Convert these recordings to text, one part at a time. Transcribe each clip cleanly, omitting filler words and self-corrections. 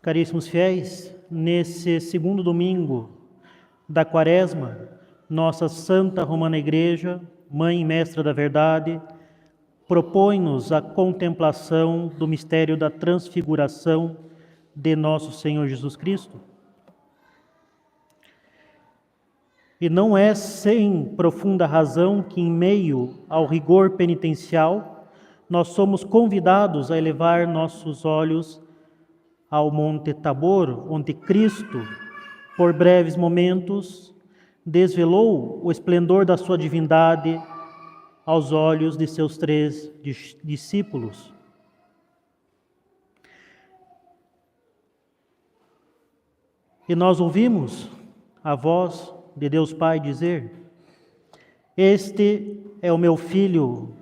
Caríssimos fiéis, nesse segundo domingo da Quaresma, nossa Santa Romana Igreja, Mãe e Mestra da Verdade, propõe-nos a contemplação do mistério da transfiguração de nosso Senhor Jesus Cristo. E não é sem profunda razão que, em meio ao rigor penitencial, nós somos convidados a elevar nossos olhos ao Monte Tabor, onde Cristo, por breves momentos, desvelou o esplendor da sua divindade aos olhos de seus 3 discípulos. E nós ouvimos a voz de Deus Pai dizer: "Este é o meu Filho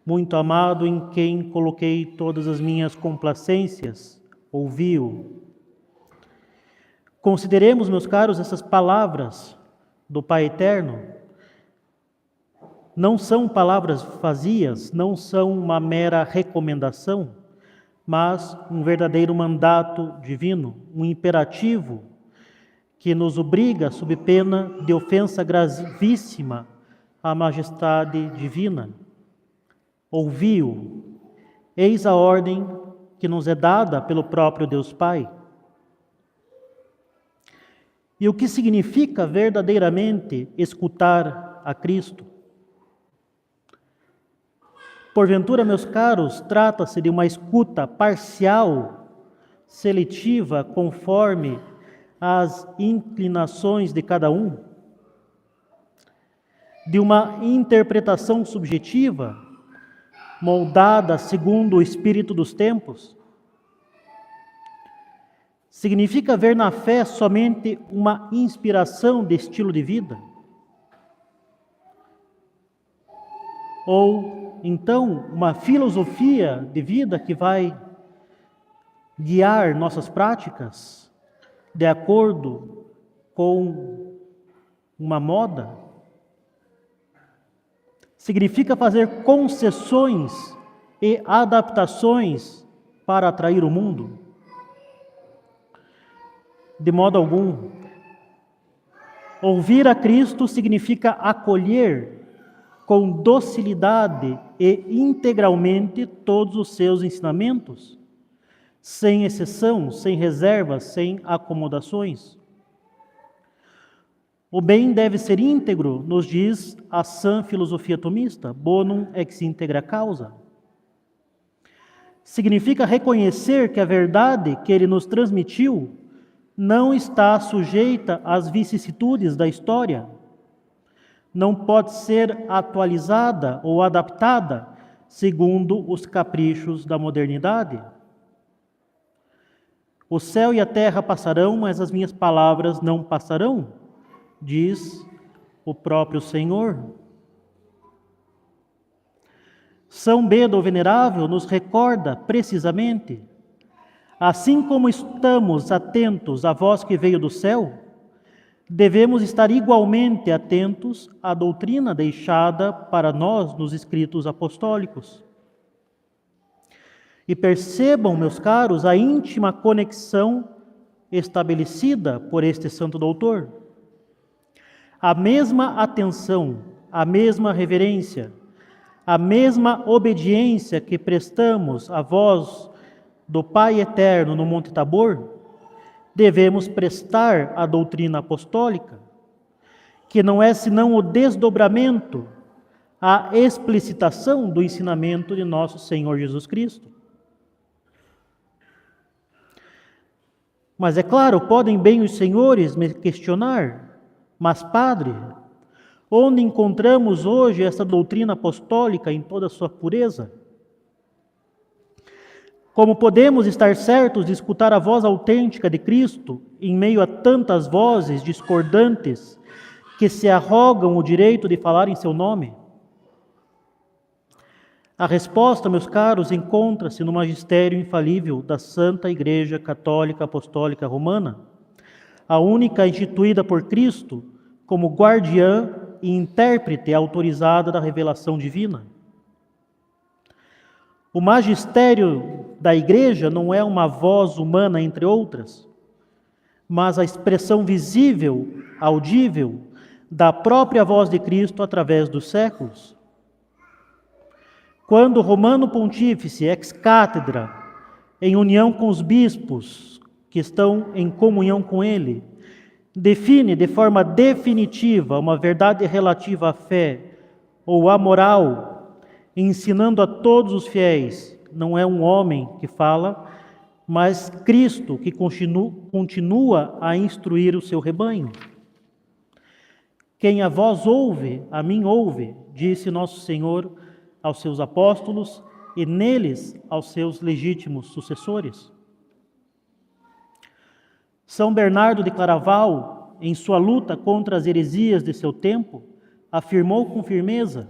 muito amado, em quem coloquei todas as minhas complacências. Ouviu." Consideremos, meus caros, essas palavras do Pai Eterno. Não são palavras vazias, não são uma mera recomendação, mas um verdadeiro mandato divino, um imperativo que nos obriga, sob pena de ofensa gravíssima, à majestade divina. Ouviu. Eis a ordem que nos é dada pelo próprio Deus Pai. E o que significa verdadeiramente escutar a Cristo? Porventura, meus caros, trata-se de uma escuta parcial, seletiva, conforme as inclinações de cada um? De uma interpretação subjetiva, moldada segundo o espírito dos tempos? Significa ver na fé somente uma inspiração de estilo de vida? Ou, então, uma filosofia de vida que vai guiar nossas práticas de acordo com uma moda? Significa fazer concessões e adaptações para atrair o mundo? De modo algum. Ouvir a Cristo significa acolher com docilidade e integralmente todos os seus ensinamentos, sem exceção, sem reservas, sem acomodações. O bem deve ser íntegro, nos diz a sã filosofia tomista, bonum ex integra causa. Significa reconhecer que a verdade que ele nos transmitiu não está sujeita às vicissitudes da história, não pode ser atualizada ou adaptada segundo os caprichos da modernidade. O céu e a terra passarão, mas as minhas palavras não passarão, diz o próprio Senhor. São Beda, o Venerável, nos recorda precisamente: assim como estamos atentos à voz que veio do céu, devemos estar igualmente atentos à doutrina deixada para nós nos escritos apostólicos. E percebam, meus caros, a íntima conexão estabelecida por este santo doutor. A mesma atenção, a mesma reverência, a mesma obediência que prestamos à voz do Pai Eterno no Monte Tabor, devemos prestar à doutrina apostólica, que não é senão o desdobramento, a explicitação do ensinamento de nosso Senhor Jesus Cristo. Mas é claro, podem bem os senhores me questionar: mas, padre, onde encontramos hoje essa doutrina apostólica em toda a sua pureza? Como podemos estar certos de escutar a voz autêntica de Cristo em meio a tantas vozes discordantes que se arrogam o direito de falar em seu nome? A resposta, meus caros, encontra-se no magistério infalível da Santa Igreja Católica Apostólica Romana, a única instituída por Cristo como guardiã e intérprete autorizada da revelação divina. O magistério da igreja não é uma voz humana entre outras, mas a expressão visível, audível, da própria voz de Cristo através dos séculos. Quando o Romano Pontífice, ex-cátedra, em união com os bispos que estão em comunhão com ele, define de forma definitiva uma verdade relativa à fé ou à moral, ensinando a todos os fiéis, não é um homem que fala, mas Cristo que continua a instruir o seu rebanho. Quem a vós ouve, a mim ouve, disse nosso Senhor aos seus apóstolos e neles aos seus legítimos sucessores. São Bernardo de Claraval, em sua luta contra as heresias de seu tempo, afirmou com firmeza: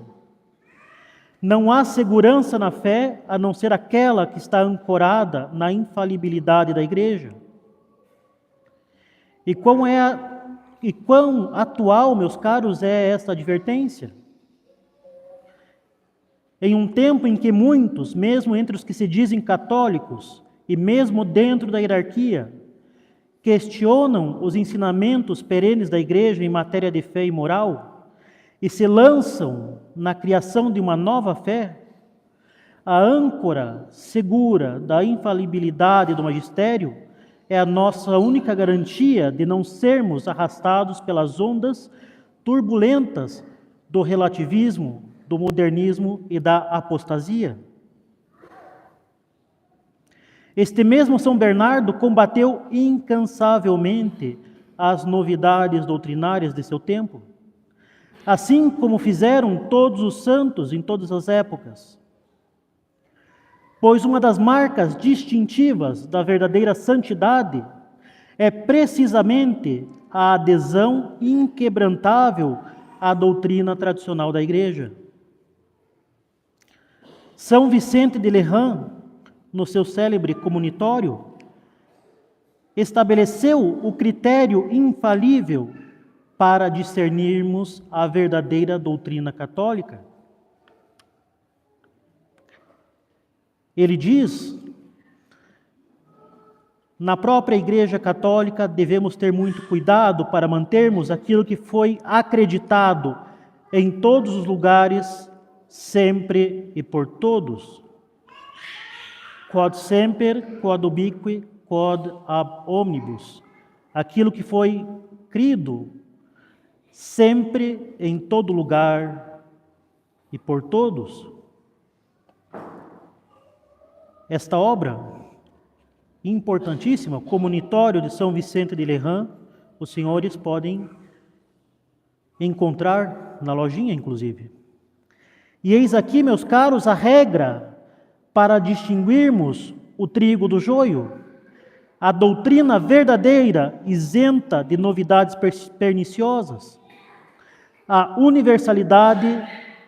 não há segurança na fé a não ser aquela que está ancorada na infalibilidade da Igreja. E quão atual, meus caros, é esta advertência? Em um tempo em que muitos, mesmo entre os que se dizem católicos e mesmo dentro da hierarquia, questionam os ensinamentos perenes da Igreja em matéria de fé e moral e se lançam na criação de uma nova fé, a âncora segura da infalibilidade do magistério é a nossa única garantia de não sermos arrastados pelas ondas turbulentas do relativismo, do modernismo e da apostasia. Este mesmo São Bernardo combateu incansavelmente as novidades doutrinárias de seu tempo, assim como fizeram todos os santos em todas as épocas. Pois uma das marcas distintivas da verdadeira santidade é precisamente a adesão inquebrantável à doutrina tradicional da Igreja. São Vicente de Lerran, no seu célebre Comunitório, estabeleceu o critério infalível para discernirmos a verdadeira doutrina católica. Ele diz: na própria Igreja Católica devemos ter muito cuidado para mantermos aquilo que foi acreditado em todos os lugares, sempre e por todos. Quod semper, quod ubique, quod ab omnibus. Aquilo que foi crido sempre, em todo lugar e por todos. Esta obra importantíssima, Comunitório de São Vicente de Lerran, os senhores podem encontrar na lojinha, inclusive. E eis aqui, meus caros, a regra para distinguirmos o trigo do joio, a doutrina verdadeira, isenta de novidades perniciosas, a universalidade,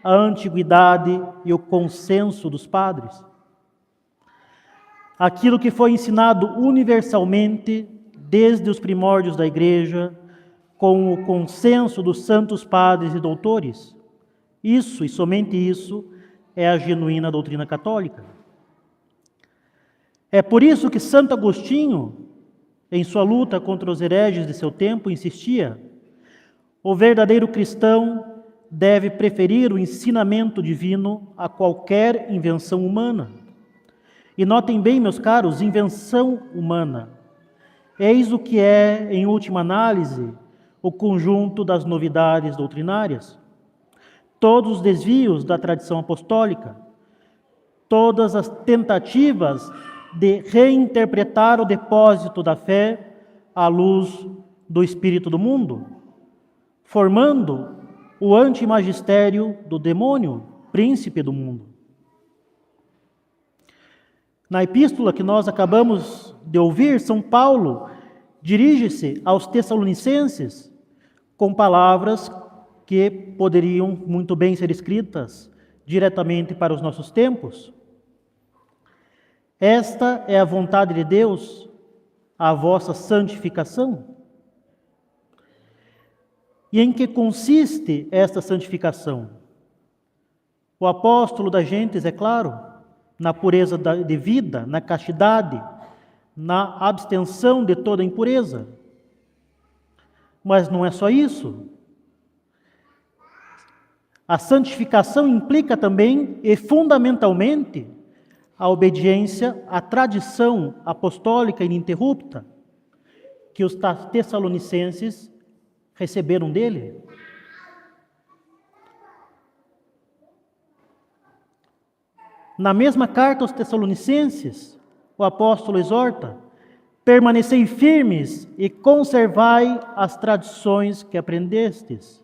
a antiguidade e o consenso dos padres. Aquilo que foi ensinado universalmente desde os primórdios da Igreja, com o consenso dos santos padres e doutores. Isso, e somente isso, é a genuína doutrina católica. É por isso que Santo Agostinho, em sua luta contra os hereges de seu tempo, insistia: o verdadeiro cristão deve preferir o ensinamento divino a qualquer invenção humana. E notem bem, meus caros, invenção humana. Eis o que é, em última análise, o conjunto das novidades doutrinárias. Todos os desvios da tradição apostólica, todas as tentativas de reinterpretar o depósito da fé à luz do espírito do mundo, formando o antimagistério do demônio, príncipe do mundo. Na epístola que nós acabamos de ouvir, São Paulo dirige-se aos Tessalonicenses com palavras que poderiam muito bem ser escritas diretamente para os nossos tempos. Esta é a vontade de Deus, a vossa santificação. E em que consiste esta santificação? O apóstolo das gentes, é claro, na pureza de vida, na castidade, na abstenção de toda impureza. Mas não é só isso. A santificação implica também e fundamentalmente a obediência à tradição apostólica ininterrupta que os tessalonicenses receberam dele. Na mesma carta aos Tessalonicenses, o apóstolo exorta: permanecei firmes e conservai as tradições que aprendestes.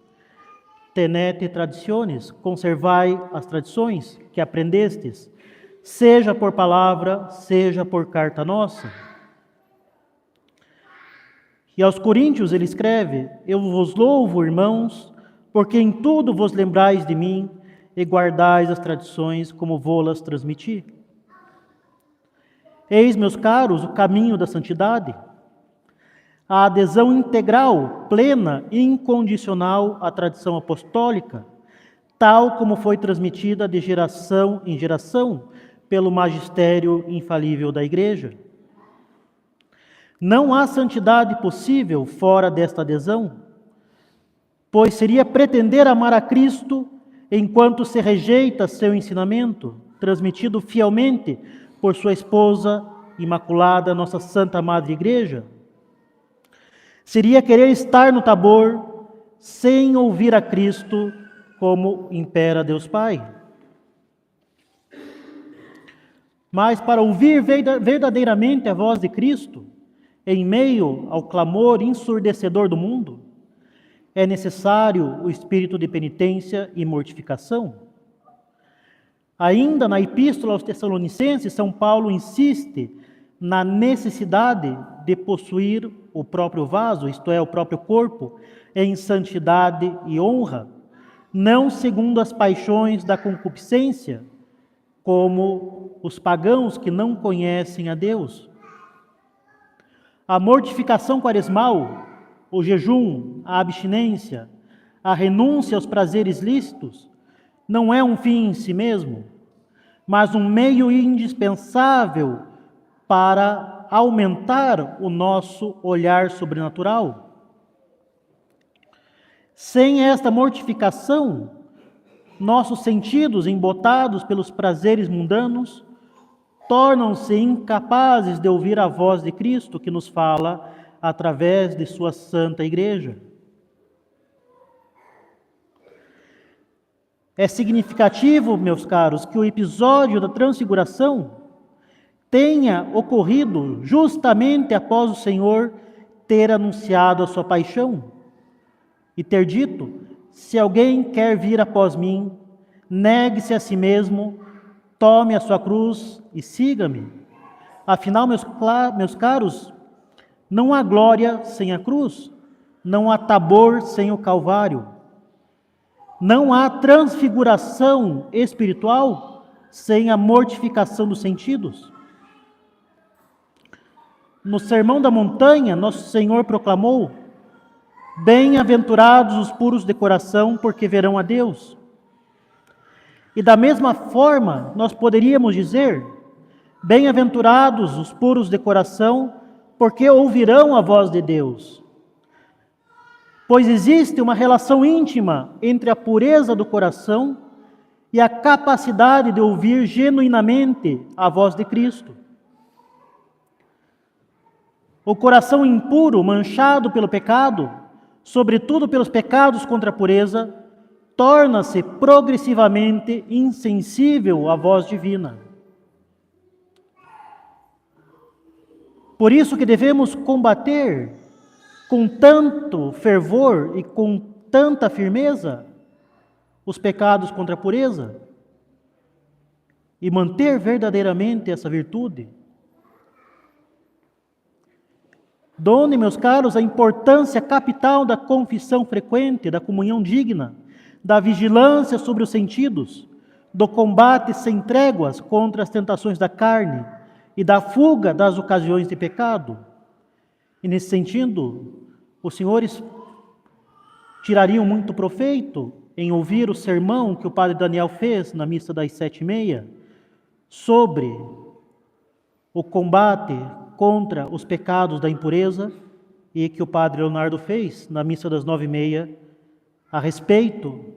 Tenete traditiones, conservai as tradições que aprendestes, seja por palavra, seja por carta nossa. E aos Coríntios ele escreve: eu vos louvo, irmãos, porque em tudo vos lembrais de mim e guardais as tradições como vô-las transmiti. Eis, meus caros, o caminho da santidade, a adesão integral, plena e incondicional à tradição apostólica, tal como foi transmitida de geração em geração pelo magistério infalível da Igreja. Não há santidade possível fora desta adesão, pois seria pretender amar a Cristo enquanto se rejeita seu ensinamento, transmitido fielmente por sua esposa imaculada, nossa Santa Madre Igreja. Seria querer estar no Tabor sem ouvir a Cristo como impera Deus Pai. Mas para ouvir verdadeiramente a voz de Cristo, em meio ao clamor ensurdecedor do mundo, é necessário o espírito de penitência e mortificação. Ainda na Epístola aos Tessalonicenses, São Paulo insiste na necessidade de possuir o próprio vaso, isto é, o próprio corpo, em santidade e honra, não segundo as paixões da concupiscência, como os pagãos que não conhecem a Deus. A mortificação quaresmal, o jejum, a abstinência, a renúncia aos prazeres lícitos, não é um fim em si mesmo, mas um meio indispensável para aumentar o nosso olhar sobrenatural. Sem esta mortificação, nossos sentidos, embotados pelos prazeres mundanos, tornam-se incapazes de ouvir a voz de Cristo que nos fala através de sua Santa Igreja. É significativo, meus caros, que o episódio da Transfiguração tenha ocorrido justamente após o Senhor ter anunciado a sua paixão e ter dito: se alguém quer vir após mim, negue-se a si mesmo, tome a sua cruz e siga-me. Afinal, meus caros, não há glória sem a cruz, não há Tabor sem o Calvário, não há transfiguração espiritual sem a mortificação dos sentidos. No Sermão da Montanha, nosso Senhor proclamou: bem-aventurados os puros de coração, porque verão a Deus. E da mesma forma, nós poderíamos dizer: bem-aventurados os puros de coração, porque ouvirão a voz de Deus. Pois existe uma relação íntima entre a pureza do coração e a capacidade de ouvir genuinamente a voz de Cristo. O coração impuro, manchado pelo pecado, sobretudo pelos pecados contra a pureza, torna-se progressivamente insensível à voz divina. Por isso que devemos combater com tanto fervor e com tanta firmeza os pecados contra a pureza e manter verdadeiramente essa virtude. Done, meus caros, a importância capital da confissão frequente, da comunhão digna, da vigilância sobre os sentidos, do combate sem tréguas contra as tentações da carne e da fuga das ocasiões de pecado. E nesse sentido, os senhores tirariam muito proveito em ouvir o sermão que o padre Daniel fez na missa das 7h30, sobre o combate contra os pecados da impureza e que o Padre Leonardo fez na missa das 9h30 a respeito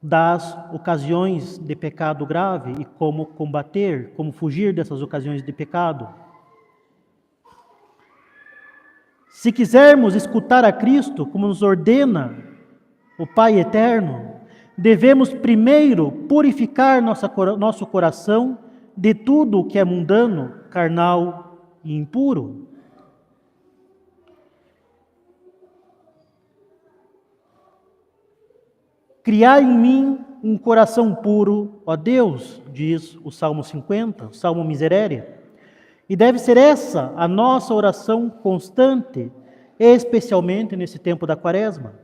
das ocasiões de pecado grave e como combater, como fugir dessas ocasiões de pecado. Se quisermos escutar a Cristo, como nos ordena o Pai Eterno, devemos primeiro purificar nosso coração de tudo o que é mundano, carnal e impuro. Criai em mim um coração puro, ó Deus, diz o Salmo 50, o Salmo Miserere. E deve ser essa a nossa oração constante, especialmente nesse tempo da Quaresma.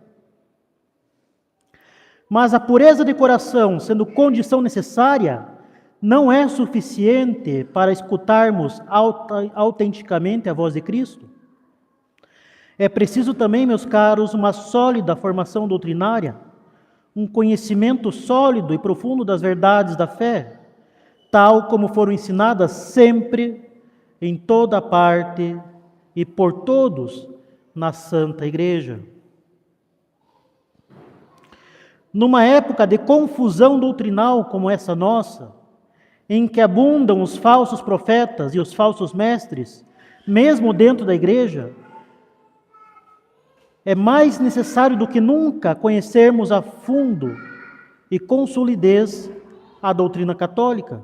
Mas a pureza de coração, sendo condição necessária, não é suficiente para escutarmos autenticamente a voz de Cristo. É preciso também, meus caros, uma sólida formação doutrinária, um conhecimento sólido e profundo das verdades da fé, tal como foram ensinadas sempre, em toda parte e por todos na Santa Igreja. Numa época de confusão doutrinal como essa nossa, em que abundam os falsos profetas e os falsos mestres, mesmo dentro da igreja, é mais necessário do que nunca conhecermos a fundo e com solidez a doutrina católica.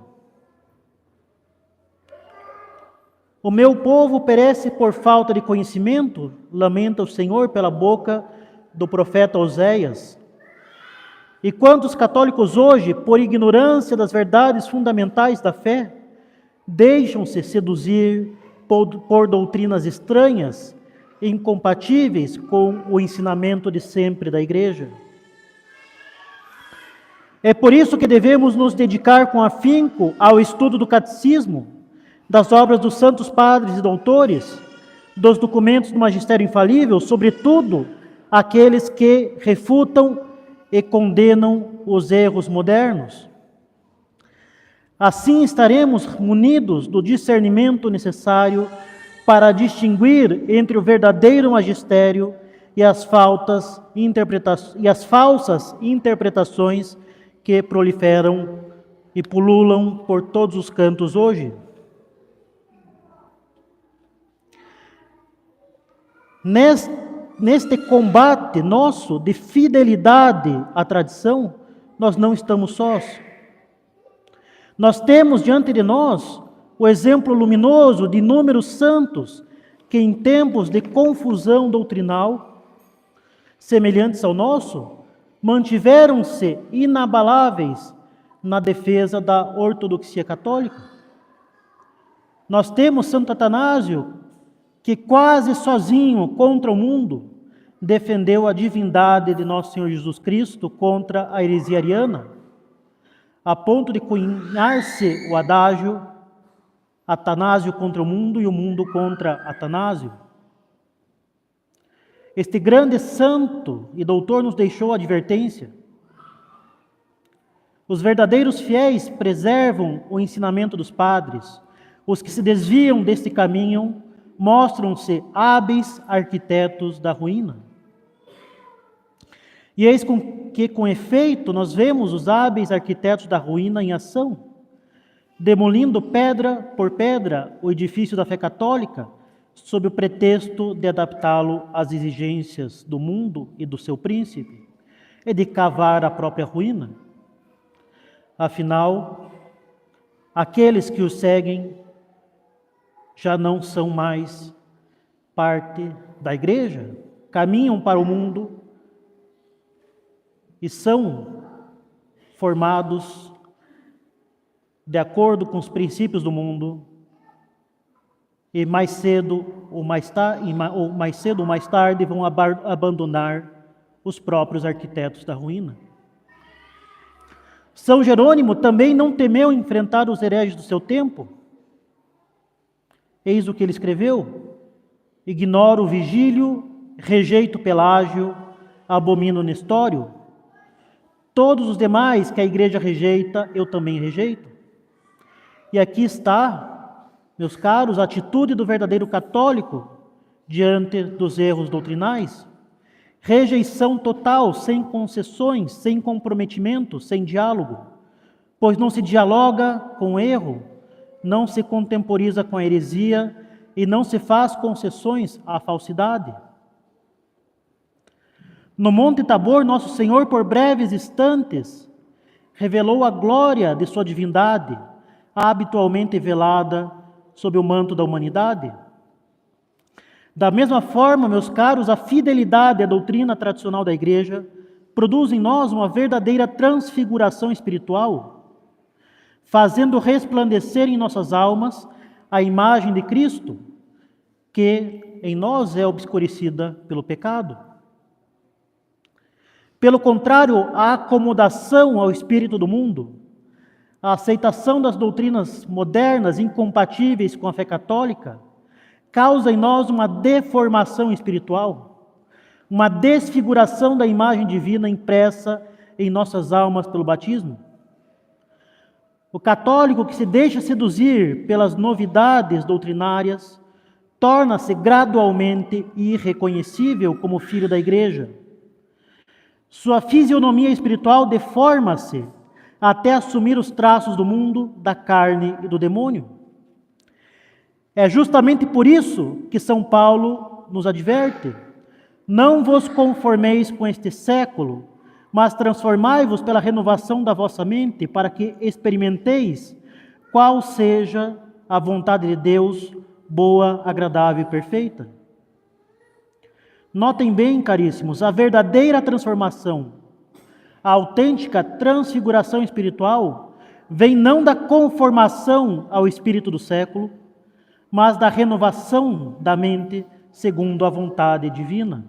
O meu povo perece por falta de conhecimento, lamenta o Senhor pela boca do profeta Oséias. E quantos católicos hoje, por ignorância das verdades fundamentais da fé, deixam-se seduzir por doutrinas estranhas, incompatíveis com o ensinamento de sempre da Igreja. É por isso que devemos nos dedicar com afinco ao estudo do catecismo, das obras dos santos padres e doutores, dos documentos do magistério infalível, sobretudo aqueles que refutam e condenam os erros modernos. Assim estaremos munidos do discernimento necessário para distinguir entre o verdadeiro magistério e as falsas interpretações que proliferam e pululam por todos os cantos hoje. Neste combate nosso de fidelidade à tradição, nós não estamos sós. Nós temos diante de nós o exemplo luminoso de inúmeros santos que, em tempos de confusão doutrinal, semelhantes ao nosso, mantiveram-se inabaláveis na defesa da ortodoxia católica. Nós temos Santo Atanásio, que quase sozinho contra o mundo defendeu a divindade de nosso Senhor Jesus Cristo contra a heresia ariana, a ponto de cunhar-se o adágio Atanásio contra o mundo e o mundo contra Atanásio. Este grande santo e doutor nos deixou a advertência. Os verdadeiros fiéis preservam o ensinamento dos padres. Os que se desviam deste caminho mostram-se hábeis arquitetos da ruína. E eis que, com efeito, nós vemos os hábeis arquitetos da ruína em ação, demolindo pedra por pedra o edifício da fé católica, sob o pretexto de adaptá-lo às exigências do mundo e do seu príncipe, e de cavar a própria ruína. Afinal, aqueles que o seguem já não são mais parte da igreja, caminham para o mundo e são formados de acordo com os princípios do mundo, e mais cedo ou mais tarde vão abandonar os próprios arquitetos da ruína. São Jerônimo também não temeu enfrentar os hereges do seu tempo. Eis o que ele escreveu: ignoro Vigílio, rejeito Pelágio, abomino Nestório. Todos os demais que a igreja rejeita, eu também rejeito. E aqui está, meus caros, a atitude do verdadeiro católico diante dos erros doutrinais. Rejeição total, sem concessões, sem comprometimento, sem diálogo, pois não se dialoga com o erro, não se contemporiza com a heresia e não se faz concessões à falsidade. No Monte Tabor, nosso Senhor, por breves instantes, revelou a glória de sua divindade, habitualmente velada sob o manto da humanidade. Da mesma forma, meus caros, a fidelidade à doutrina tradicional da Igreja produz em nós uma verdadeira transfiguração espiritual, fazendo resplandecer em nossas almas a imagem de Cristo, que em nós é obscurecida pelo pecado. Pelo contrário, a acomodação ao espírito do mundo, a aceitação das doutrinas modernas incompatíveis com a fé católica, causa em nós uma deformação espiritual, uma desfiguração da imagem divina impressa em nossas almas pelo batismo. O católico que se deixa seduzir pelas novidades doutrinárias torna-se gradualmente irreconhecível como filho da Igreja. Sua fisionomia espiritual deforma-se até assumir os traços do mundo, da carne e do demônio. É justamente por isso que São Paulo nos adverte: não vos conformeis com este século, mas transformai-vos pela renovação da vossa mente, para que experimenteis qual seja a vontade de Deus, boa, agradável e perfeita. Notem bem, caríssimos, a verdadeira transformação, a autêntica transfiguração espiritual, vem não da conformação ao espírito do século, mas da renovação da mente segundo a vontade divina.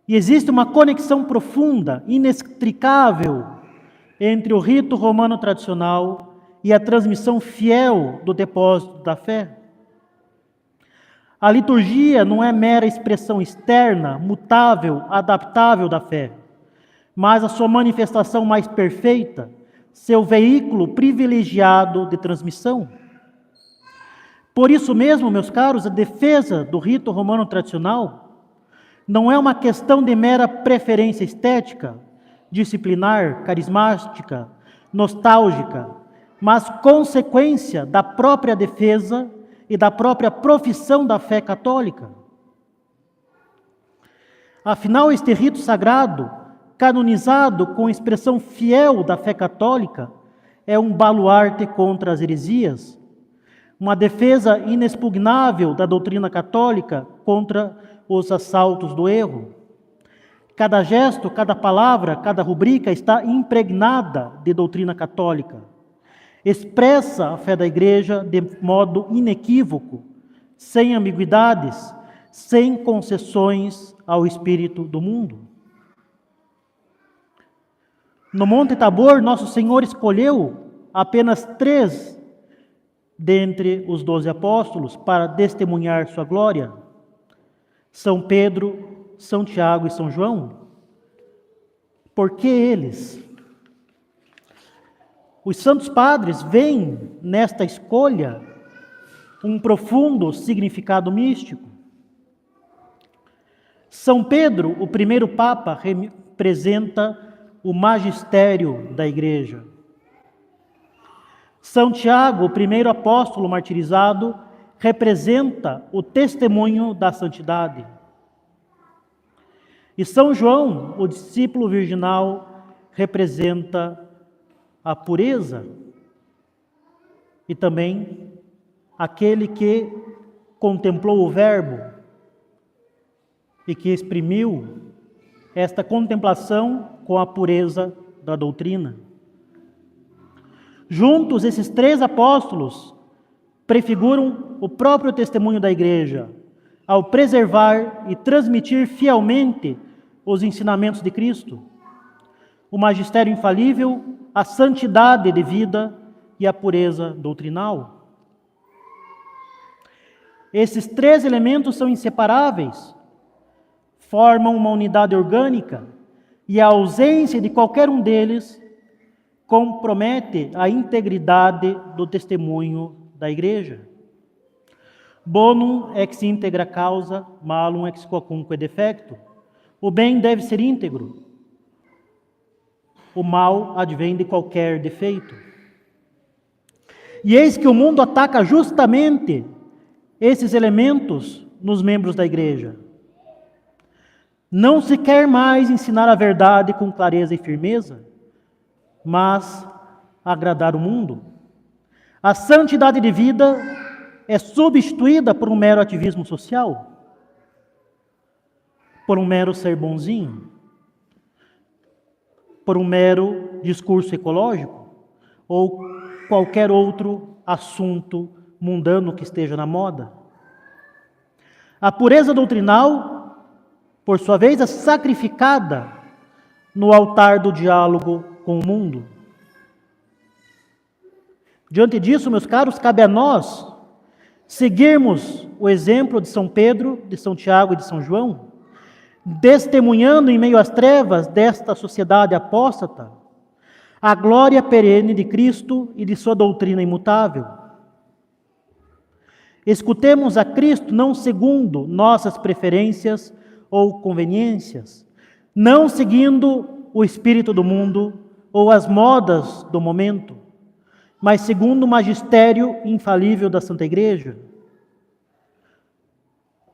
E existe uma conexão profunda, inextricável, entre o rito romano tradicional e a transmissão fiel do depósito da fé. A liturgia não é mera expressão externa, mutável, adaptável da fé, mas a sua manifestação mais perfeita, seu veículo privilegiado de transmissão. Por isso mesmo, meus caros, a defesa do rito romano tradicional não é uma questão de mera preferência estética, disciplinar, carismática, nostálgica, mas consequência da própria defesa e da própria profissão da fé católica. Afinal, este rito sagrado, canonizado com expressão fiel da fé católica, é um baluarte contra as heresias, uma defesa inexpugnável da doutrina católica contra os assaltos do erro. Cada gesto, cada palavra, cada rubrica está impregnada de doutrina católica. Expressa a fé da Igreja de modo inequívoco, sem ambiguidades, sem concessões ao espírito do mundo. No Monte Tabor, nosso Senhor escolheu apenas 3 dentre os 12 apóstolos para testemunhar sua glória: São Pedro, São Tiago e São João. Por que eles? Os santos padres veem nesta escolha um profundo significado místico. São Pedro, o primeiro Papa, representa o magistério da Igreja. São Tiago, o primeiro apóstolo martirizado, representa o testemunho da santidade. E São João, o discípulo virginal, representa a pureza e também aquele que contemplou o Verbo e que exprimiu esta contemplação com a pureza da doutrina. Juntos, esses 3 apóstolos prefiguram o próprio testemunho da Igreja, ao preservar e transmitir fielmente os ensinamentos de Cristo, o magistério infalível, a santidade de vida e a pureza doutrinal. Esses 3 elementos são inseparáveis, formam uma unidade orgânica, e a ausência de qualquer um deles compromete a integridade do testemunho da Igreja. Bonum ex integra causa, malum ex quocunque defecto. O bem deve ser íntegro. O mal advém de qualquer defeito. E eis que o mundo ataca justamente esses elementos nos membros da Igreja. Não se quer mais ensinar a verdade com clareza e firmeza, mas agradar o mundo. A santidade de vida é substituída por um mero ativismo social, por um mero ser bonzinho, por um mero discurso ecológico ou qualquer outro assunto mundano que esteja na moda. A pureza doutrinal, por sua vez, é sacrificada no altar do diálogo com o mundo. Diante disso, meus caros, cabe a nós seguirmos o exemplo de São Pedro, de São Tiago e de São João, testemunhando em meio às trevas desta sociedade apóstata a glória perene de Cristo e de sua doutrina imutável. Escutemos a Cristo não segundo nossas preferências ou conveniências, não seguindo o espírito do mundo ou as modas do momento, mas segundo o magistério infalível da Santa Igreja.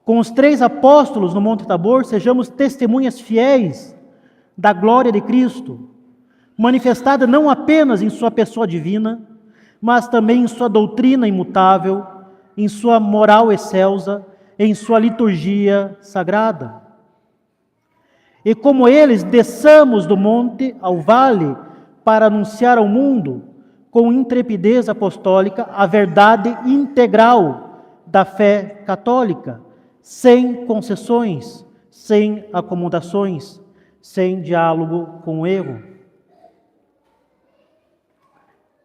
Com os 3 apóstolos no Monte Tabor, sejamos testemunhas fiéis da glória de Cristo, manifestada não apenas em sua pessoa divina, mas também em sua doutrina imutável, em sua moral excelsa, em sua liturgia sagrada. E como eles, desçamos do monte ao vale para anunciar ao mundo, com intrepidez apostólica, a verdade integral da fé católica, sem concessões, sem acomodações, sem diálogo com o erro.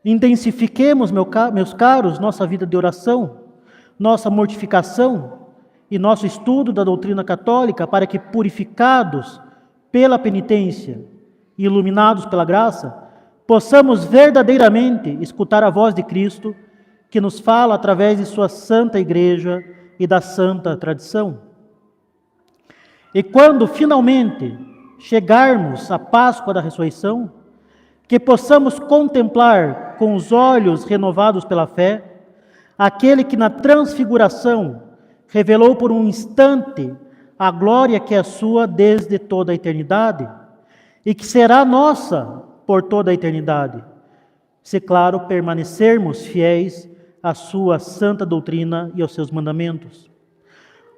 Intensifiquemos, meus caros, nossa vida de oração, nossa mortificação e nosso estudo da doutrina católica, para que, purificados pela penitência e iluminados pela graça, possamos verdadeiramente escutar a voz de Cristo, que nos fala através de sua santa Igreja e da santa tradição. E quando finalmente chegarmos à Páscoa da Ressurreição, que possamos contemplar com os olhos renovados pela fé aquele que na transfiguração revelou por um instante a glória que é sua desde toda a eternidade e que será nossa por toda a eternidade, se, claro, permanecermos fiéis à sua santa doutrina e aos seus mandamentos.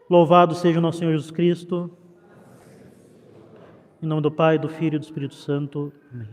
Louvado seja o nosso Senhor Jesus Cristo. Em nome do Pai, do Filho e do Espírito Santo. Amém.